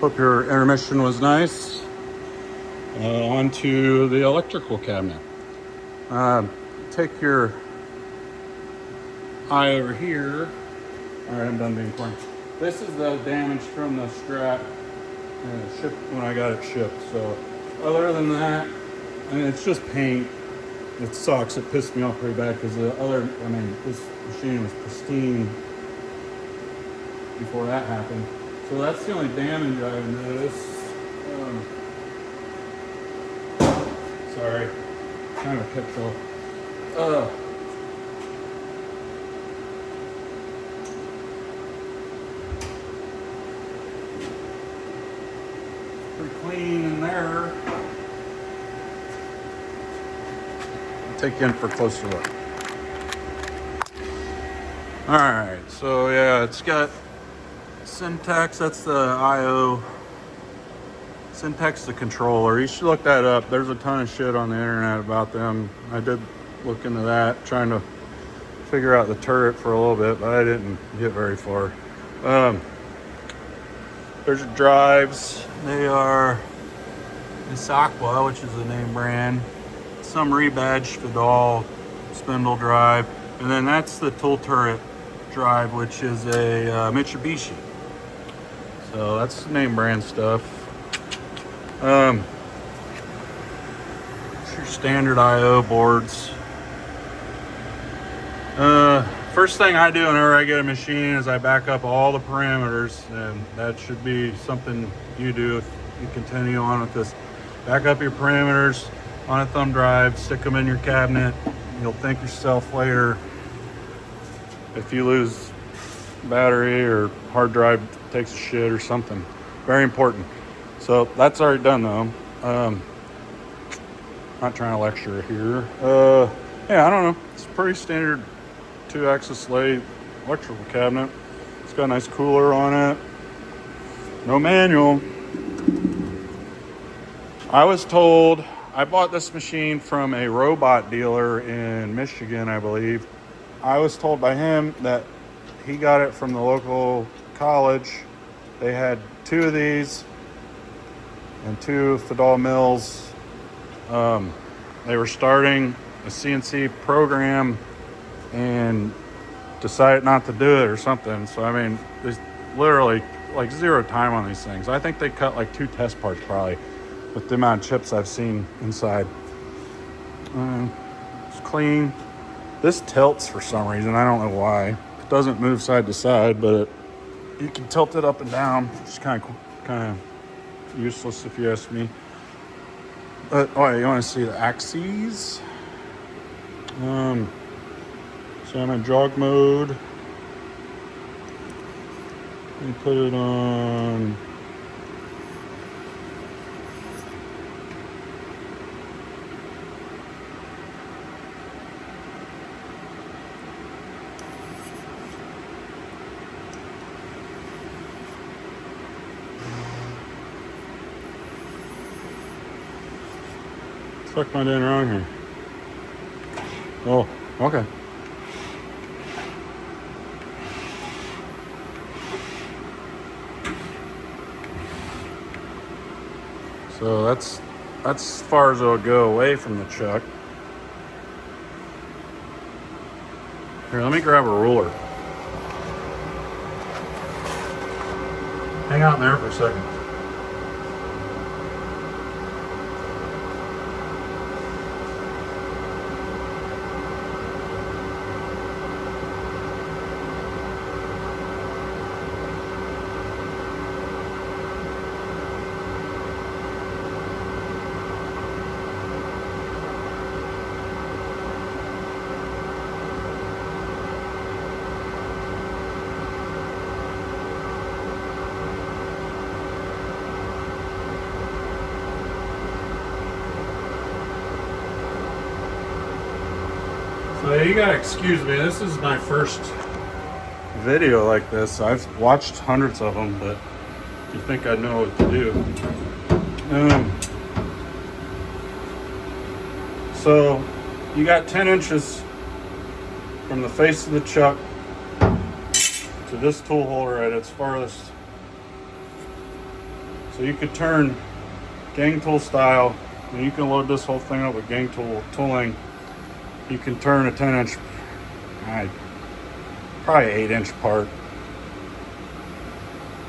Hope your intermission was nice. On to the electrical cabinet. Take your eye over here. All right, I'm done being corny. This is the damage from the strap shipped when I got it shipped. So other than that, I mean, it's just paint. It sucks. It pissed me off pretty bad because this machine was pristine before that happened. So that's the only damage I've noticed. Sorry, kind of pixel. Pretty clean in there. I'll take you in for a closer look. All right, so yeah, it's got Syntax. That's the IO. Syntax, the controller. You should look that up. There's a ton of shit on the internet about them. I did look into that, trying to figure out the turret for a little bit, but I didn't get very far. There's your drives. They are Issaquah, which is the name brand. Some rebadged Fidal spindle drive. And then that's the tool turret drive, which is a Mitsubishi. So that's the name brand stuff. It's your standard IO boards. First thing I do whenever I get a machine is I back up all the parameters, and that should be something you do if you continue on with this. Back up your parameters on a thumb drive, stick them in your cabinet. You'll thank yourself later if you lose battery or hard drive takes a shit or something. Very important. So that's already done though. Not trying to lecture here. Yeah, I don't know. It's a pretty standard 2-axis lathe electrical cabinet. It's got a nice cooler on it. No manual. I was told, I bought this machine from a robot dealer in Michigan, I believe. I was told by him that he got it from the local college. They had 2 of these and 2 Fidal mills. They were starting a CNC program and decided not to do it or something. So, I mean, there's literally like 0 time on these things. I think they cut like 2 test parts probably with the amount of chips I've seen inside. It's clean. This tilts for some reason. I don't know why. It doesn't move side to side, but you can tilt it up and down. It's kind of useless if you ask me. But you want to see the axes? So I'm in jog mode. Let me put it on. What the fuck am I doing wrong here? Oh, okay. So that's as far as it'll go away from the chuck. Here, let me grab a ruler. Hang out in there for a second. So you gotta excuse me, this is my first video like this. I've watched hundreds of them, but you think I know what to do. So you got 10 inches from the face of the chuck to this tool holder at its farthest So you could turn gang tool style, and you can load this whole thing up with gang tooling. You can turn a 10-inch, probably 8-inch part.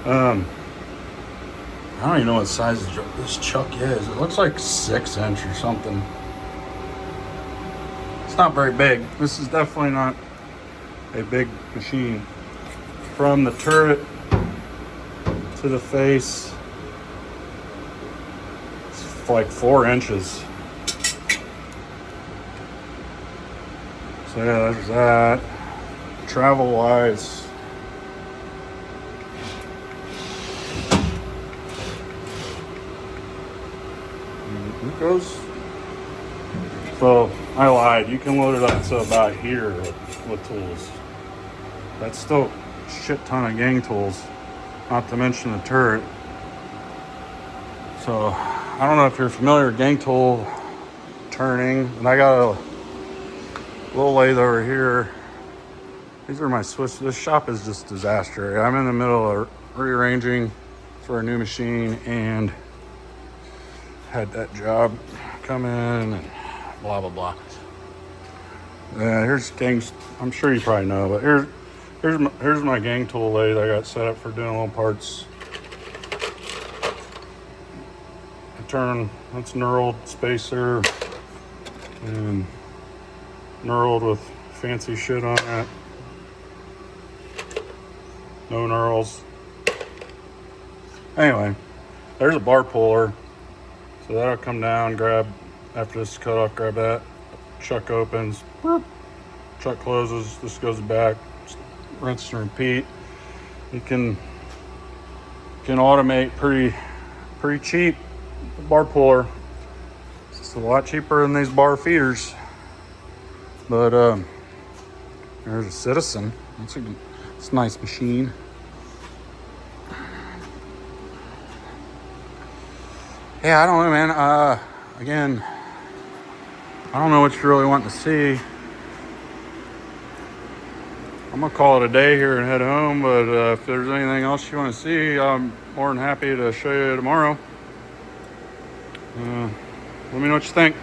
I don't even know what size this chuck is. It looks like 6-inch or something. It's not very big. This is definitely not a big machine. From the turret to the face, it's like 4 inches. So yeah, there's that. Travel wise, it goes. So I lied. You can load it up to about here with tools. That's still a shit ton of gang tools, not to mention the turret. So I don't know if you're familiar with gang tool turning, and I got a little lathe over here. These are my Swiss. This shop is just a disaster. I'm in the middle of rearranging for a new machine and had that job come in and blah blah blah. Yeah, here's gangs. I'm sure you probably know, but here's my gang tool lathe I got set up for doing little parts. I turn, that's knurled spacer and knurled with fancy shit on it. No knurls. Anyway, there's a bar puller. So that'll come down, grab, after this is cut off, grab that. Chuck opens, boop. Chuck closes, this goes back, rinse and repeat. You can automate pretty cheap. The bar puller. It's a lot cheaper than these bar feeders. But there's a Citizen. It's a nice machine. Yeah, I don't know, man. Again, I don't know what you really want to see. I'm gonna call it a day here and head home, but if there's anything else you want to see, I'm more than happy to show you tomorrow. Let me know what you think.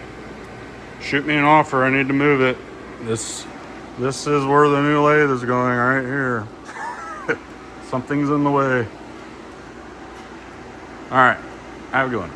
Shoot me an offer. I need to move it. This is where the new lathe is going, right here. Something's in the way. All right, have a good one.